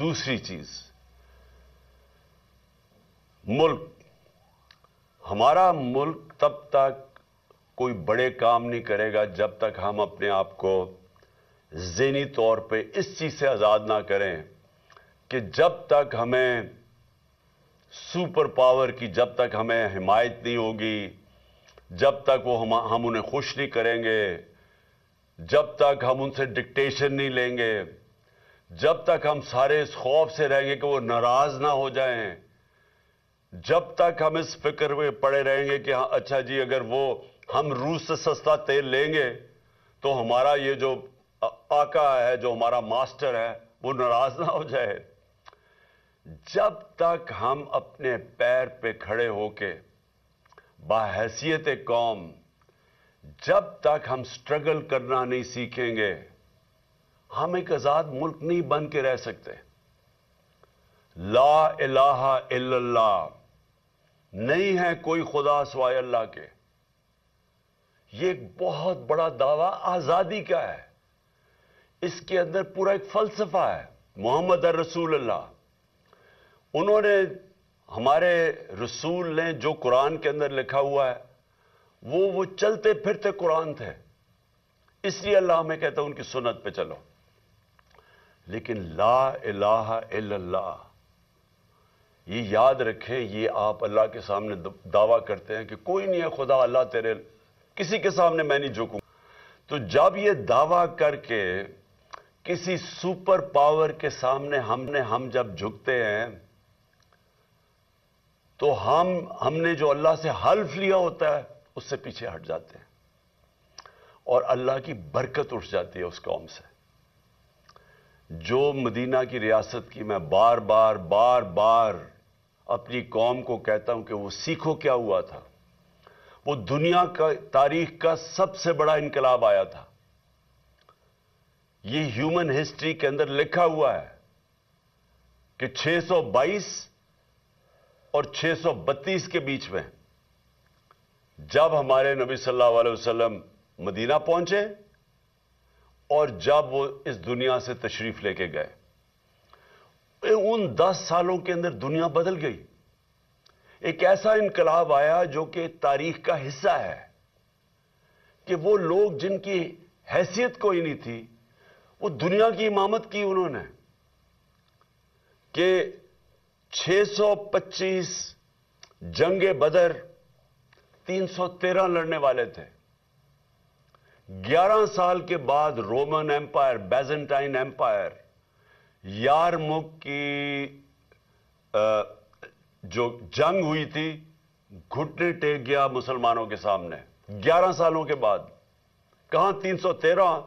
دوسری چیز، ملک، ہمارا ملک تب تک کوئی بڑے کام نہیں کرے گا جب تک ہم اپنے آپ کو ذہنی طور پہ اس چیز سے آزاد نہ کریں کہ جب تک ہمیں سپر پاور کی جب تک ہمیں حمایت نہیں ہوگی، جب تک وہ ہم انہیں خوش نہیں کریں گے، جب تک ہم ان سے ڈکٹیشن نہیں لیں گے، جب تک ہم سارے اس خوف سے رہیں گے کہ وہ ناراض نہ ہو جائیں، جب تک ہم اس فکر میں پڑے رہیں گے کہ اچھا جی اگر وہ ہم روس سے سستا تیل لیں گے تو ہمارا یہ جو آقا ہے، جو ہمارا ماسٹر ہے، وہ ناراض نہ ہو جائے، جب تک ہم اپنے پیر پہ کھڑے ہو کے بحیثیت قوم جب تک ہم سٹرگل کرنا نہیں سیکھیں گے، ہم ایک آزاد ملک نہیں بن کے رہ سکتے۔ لا الہ الا اللہ، نہیں ہے کوئی خدا سوائے اللہ کے، یہ ایک بہت بڑا دعویٰ آزادی کا ہے۔ اس کے اندر پورا ایک فلسفہ ہے۔ محمد الرسول اللہ، انہوں نے، ہمارے رسول نے جو قرآن کے اندر لکھا ہوا ہے وہ چلتے پھرتے قرآن تھے، اس لیے اللہ ہمیں کہتا ہے ان کی سنت پہ چلو۔ لیکن لا الہ الا اللہ، یہ یاد رکھیں، یہ آپ اللہ کے سامنے دعویٰ کرتے ہیں کہ کوئی نہیں ہے خدا، اللہ تیرے، کسی کے سامنے میں نہیں جھکوں۔ تو جب یہ دعویٰ کر کے کسی سپر پاور کے سامنے ہم جب جھکتے ہیں تو ہم نے جو اللہ سے حلف لیا ہوتا ہے اس سے پیچھے ہٹ جاتے ہیں، اور اللہ کی برکت اٹھ جاتی ہے اس قوم سے۔ جو مدینہ کی ریاست کی میں بار بار اپنی قوم کو کہتا ہوں کہ وہ سیکھو کیا ہوا تھا، وہ دنیا کا تاریخ کا سب سے بڑا انقلاب آیا تھا۔ یہ ہیومن ہسٹری کے اندر لکھا ہوا ہے کہ 622 اور 632 کے بیچ میں جب ہمارے نبی صلی اللہ علیہ وسلم مدینہ پہنچے اور جب وہ اس دنیا سے تشریف لے کے گئے، ان 10 سالوں کے اندر دنیا بدل گئی۔ ایک ایسا انقلاب آیا جو کہ تاریخ کا حصہ ہے کہ وہ لوگ جن کی حیثیت کوئی نہیں تھی، وہ دنیا کی امامت کی انہوں نے، کہ 625 جنگ بدر 313 لڑنے والے تھے، 11 سال کے بعد رومن ایمپائر، بیزنٹائن ایمپائر، یارمک کی جو جنگ ہوئی تھی، گھٹنے ٹیک گیا مسلمانوں کے سامنے 11 سالوں کے بعد۔ کہاں 313،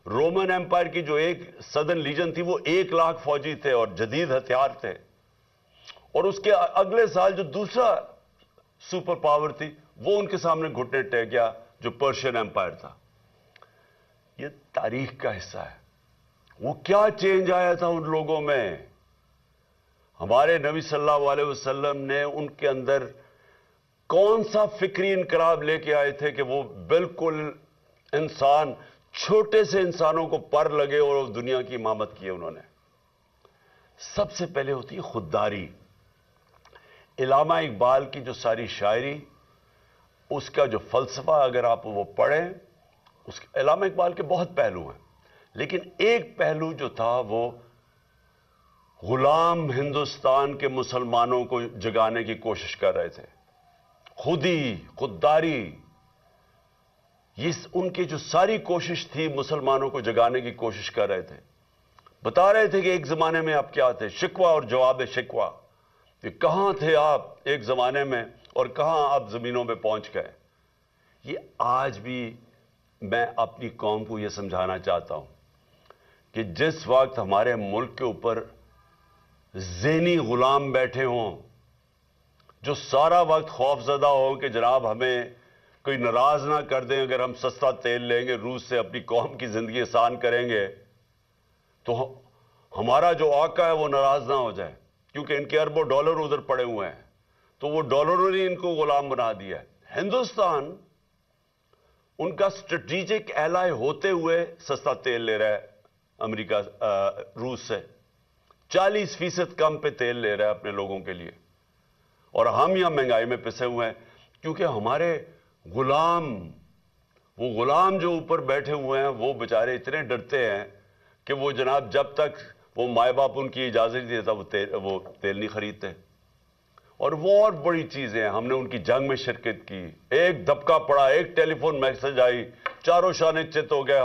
رومن ایمپائر کی جو ایک سدرن لیجن تھی وہ 1 لاکھ فوجی تھے اور جدید ہتھیار تھے، اور اس کے اگلے سال جو دوسرا سپر پاور تھی وہ ان کے سامنے گھٹنے ٹیک گیا، جو پرشین ایمپائر تھا۔ یہ تاریخ کا حصہ ہے۔ وہ کیا چینج آیا تھا ان لوگوں میں؟ ہمارے نبی صلی اللہ علیہ وسلم نے ان کے اندر کون سا فکری انقلاب لے کے آئے تھے کہ وہ بالکل انسان، چھوٹے سے انسانوں کو پر لگے اور دنیا کی امامت کی انہوں نے۔ سب سے پہلے ہوتی ہے خودداری۔ علامہ اقبال کی جو ساری شاعری، اس کا جو فلسفہ اگر آپ وہ پڑھیں، علامہ اقبال کے بہت پہلو ہیں، لیکن ایک پہلو جو تھا وہ غلام ہندوستان کے مسلمانوں کو جگانے کی کوشش کر رہے تھے۔ خودداری، یہ ان کی جو ساری کوشش تھی مسلمانوں کو جگانے کی کوشش کر رہے تھے۔ بتا رہے تھے کہ ایک زمانے میں آپ کیا تھے، شکوہ اور جواب شکوہ، کہ کہاں تھے آپ ایک زمانے میں اور کہاں آپ زمینوں پہ پہنچ گئے۔ یہ آج بھی میں اپنی قوم کو یہ سمجھانا چاہتا ہوں کہ جس وقت ہمارے ملک کے اوپر ذہنی غلام بیٹھے ہوں، جو سارا وقت خوف زدہ ہو کہ جناب ہمیں کوئی ناراض نہ کر دیں اگر ہم سستا تیل لیں گے، روس سے اپنی قوم کی زندگی آسان کریں گے، تو ہمارا جو آقا ہے وہ ناراض نہ ہو جائے، کیونکہ ان کے اربوں ڈالر ادھر پڑے ہوئے ہیں، تو وہ ڈالروں نے ان کو غلام بنا دیا ہے۔ ہندوستان ان کا اسٹریٹجک ایلائی ہوتے ہوئے سستا تیل لے رہا ہے امریکہ، روس سے، 40% کم پہ تیل لے رہا ہے اپنے لوگوں کے لیے، اور ہم یہاں مہنگائی میں پسے ہوئے ہیں کیونکہ ہمارے وہ غلام جو اوپر بیٹھے ہوئے ہیں وہ بیچارے اتنے ڈرتے ہیں کہ وہ جناب جب تک وہ مائے باپ ان کی اجازت نہیں دیتا وہ تیل نہیں خریدتے۔ اور وہ اور بڑی چیزیں ہیں، ہم نے ان کی جنگ میں شرکت کی، ایک دھبکا پڑا، ایک ٹیلی فون میسج آئی، چاروں شانے چت ہو گئے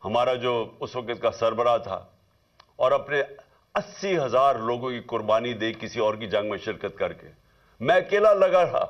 ہمارا جو اس وقت کا سربراہ تھا، اور اپنے 80,000 لوگوں کی قربانی دی کسی اور کی جنگ میں شرکت کر کے۔ میں اکیلا لگا رہا،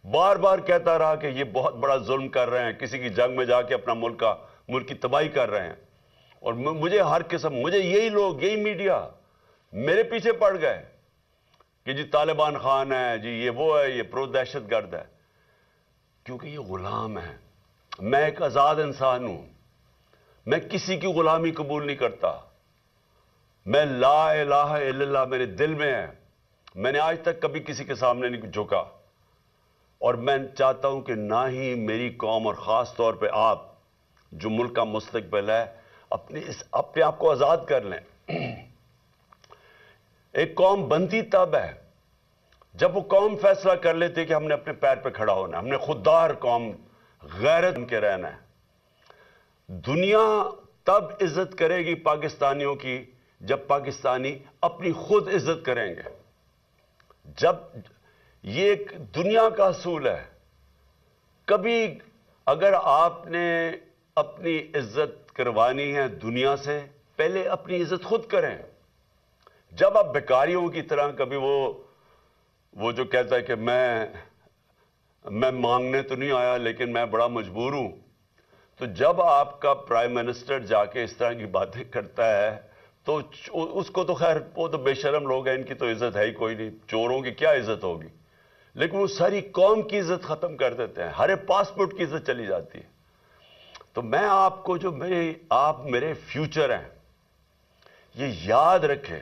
بار بار کہتا رہا کہ یہ بہت بڑا ظلم کر رہے ہیں، کسی کی جنگ میں جا کے اپنا ملک کی تباہی کر رہے ہیں، اور مجھے یہی لوگ، یہی میڈیا میرے پیچھے پڑ گئے کہ جی طالبان خان ہے، جی یہ وہ ہے، یہ پرو دہشت گرد ہے، کیونکہ یہ غلام ہے۔ میں ایک آزاد انسان ہوں، میں کسی کی غلامی قبول نہیں کرتا، میں لا الہ الا اللہ میرے دل میں ہے، میں نے آج تک کبھی کسی کے سامنے نہیں جھکا، اور میں چاہتا ہوں کہ نہ ہی میری قوم، اور خاص طور پہ آپ جو ملک کا مستقبل ہے، اپنے آپ کو آزاد کر لیں۔ ایک قوم بنتی تب ہے جب وہ قوم فیصلہ کر لیتی ہے کہ ہم نے اپنے پیر پہ کھڑا ہونا ہے، ہم نے خوددار قوم، غیرت کے رہنا ہے۔ دنیا تب عزت کرے گی پاکستانیوں کی جب پاکستانی اپنی خود عزت کریں گے۔ جب یہ ایک دنیا کا اصول ہے، کبھی اگر آپ نے اپنی عزت کروانی ہے دنیا سے، پہلے اپنی عزت خود کریں۔ جب آپ بیکاریوں کی طرح کبھی وہ جو کہتا ہے کہ میں مانگنے تو نہیں آیا لیکن میں بڑا مجبور ہوں، تو جب آپ کا پرائم منسٹر جا کے اس طرح کی باتیں کرتا ہے تو اس کو تو خیر وہ تو بے شرم لوگ ہیں، ان کی تو عزت ہے ہی کوئی نہیں، چوروں کی کیا عزت ہوگی، لیکن وہ ساری قوم کی عزت ختم کر دیتے ہیں، ہر پاسپورٹ کی عزت چلی جاتی ہے۔ تو میں آپ کو آپ میرے فیوچر ہیں، یہ یاد رکھیں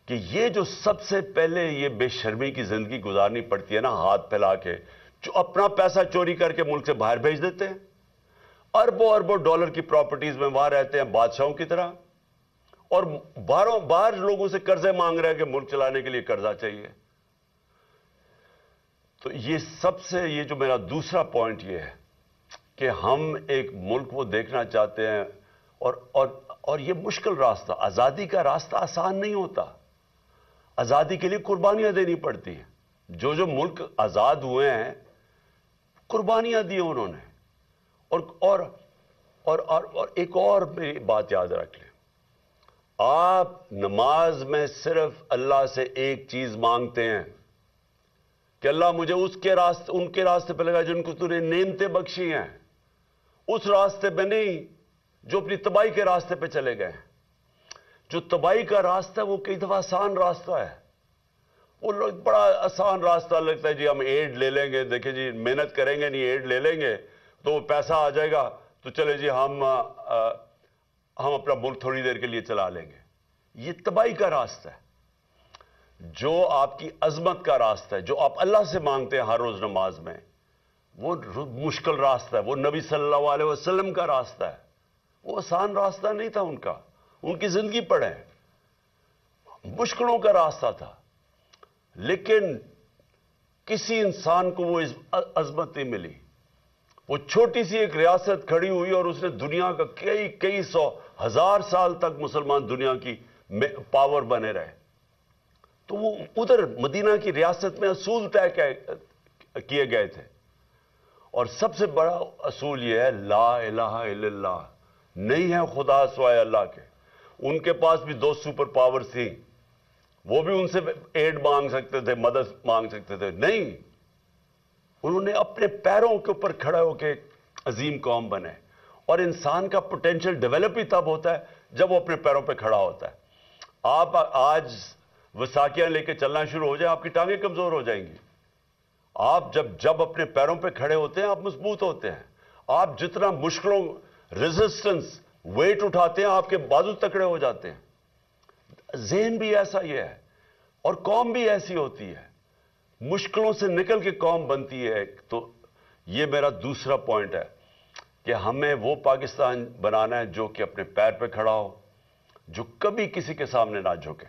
کہ یہ جو سب سے پہلے یہ بے شرمی کی زندگی گزارنی پڑتی ہے نا، ہاتھ پھیلا کے، جو اپنا پیسہ چوری کر کے ملک سے باہر بھیج دیتے ہیں، اربوں اربوں ڈالر کی پراپرٹیز میں وہاں رہتے ہیں بادشاہوں کی طرح، اور باہر لوگوں سے قرضے مانگ رہے ہیں کہ ملک چلانے کے لیے قرضہ چاہیے۔ تو یہ جو میرا دوسرا پوائنٹ یہ ہے کہ ہم ایک ملک وہ دیکھنا چاہتے ہیں، اور یہ مشکل راستہ، آزادی کا راستہ آسان نہیں ہوتا، آزادی کے لیے قربانیاں دینی پڑتی ہیں۔ جو ملک آزاد ہوئے ہیں قربانیاں دی انہوں نے، اور ایک اور میری بات یاد رکھ لیں، آپ نماز میں صرف اللہ سے ایک چیز مانگتے ہیں کہ اللہ مجھے ان کے راستے پہ لگا جن کو تو نے نعمتیں بخشی ہیں، اس راستے پہ نہیں جو اپنی تباہی کے راستے پہ چلے گئے۔ جو تباہی کا راستہ ہے وہ کئی دفعہ آسان راستہ ہے، وہ لوگ بڑا آسان راستہ لگتا ہے، جی ہم ایڈ لے لیں گے، دیکھیں جی محنت کریں گے نہیں، ایڈ لے لیں گے تو وہ پیسہ آ جائے گا، تو چلے جی ہم اپنا ملک تھوڑی دیر کے لیے چلا لیں گے۔ یہ تباہی کا راستہ ہے۔ جو آپ کی عظمت کا راستہ ہے، جو آپ اللہ سے مانگتے ہیں ہر روز نماز میں، وہ مشکل راستہ ہے، وہ نبی صلی اللہ علیہ وسلم کا راستہ ہے، وہ آسان راستہ نہیں تھا ان کا، ان کی زندگی پڑھیں، مشکلوں کا راستہ تھا، لیکن کسی انسان کو وہ عظمت نہیں ملی۔ وہ چھوٹی سی ایک ریاست کھڑی ہوئی اور اس نے دنیا کا کئی سو ہزار سال تک مسلمان دنیا کی پاور بنے رہے۔ تو وہ ادھر مدینہ کی ریاست میں اصول طے کیے گئے تھے، اور سب سے بڑا اصول یہ ہے لا الہ الا اللہ، نہیں ہے خدا سوائے اللہ کے۔ ان کے پاس بھی 2 سپر پاورز تھیں، وہ بھی ان سے ایڈ مانگ سکتے تھے، مدد مانگ سکتے تھے، نہیں، انہوں نے اپنے پیروں کے اوپر کھڑے ہو کے عظیم قوم بنے۔ اور انسان کا پوٹینشیل ڈیولپ ہی تب ہوتا ہے جب وہ اپنے پیروں پہ کھڑا ہوتا ہے۔ آپ آج وساکیاں لے کے چلنا شروع ہو جائے، آپ کی ٹانگیں کمزور ہو جائیں گی۔ آپ جب اپنے پیروں پہ کھڑے ہوتے ہیں آپ مضبوط ہوتے ہیں۔ آپ جتنا مشکلوں ریزسٹنس ویٹ اٹھاتے ہیں آپ کے بازو تکڑے ہو جاتے ہیں۔ ذہن بھی ایسا ہی ہے اور قوم بھی ایسی ہوتی ہے، مشکلوں سے نکل کے قوم بنتی ہے۔ تو یہ میرا دوسرا پوائنٹ ہے کہ ہمیں وہ پاکستان بنانا ہے جو کہ اپنے پیر پہ کھڑا ہو، جو کبھی کسی کے سامنے نہ جھکے.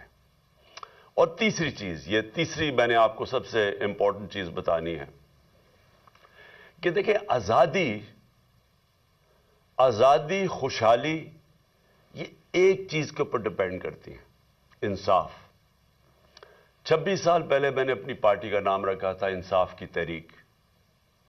اور تیسری چیز، یہ تیسری میں نے آپ کو سب سے امپورٹنٹ چیز بتانی ہے کہ دیکھیں آزادی، خوشحالی، یہ ایک چیز کے اوپر ڈپینڈ کرتی ہے، انصاف. 26 سال پہلے میں نے اپنی پارٹی کا نام رکھا تھا انصاف کی تحریک.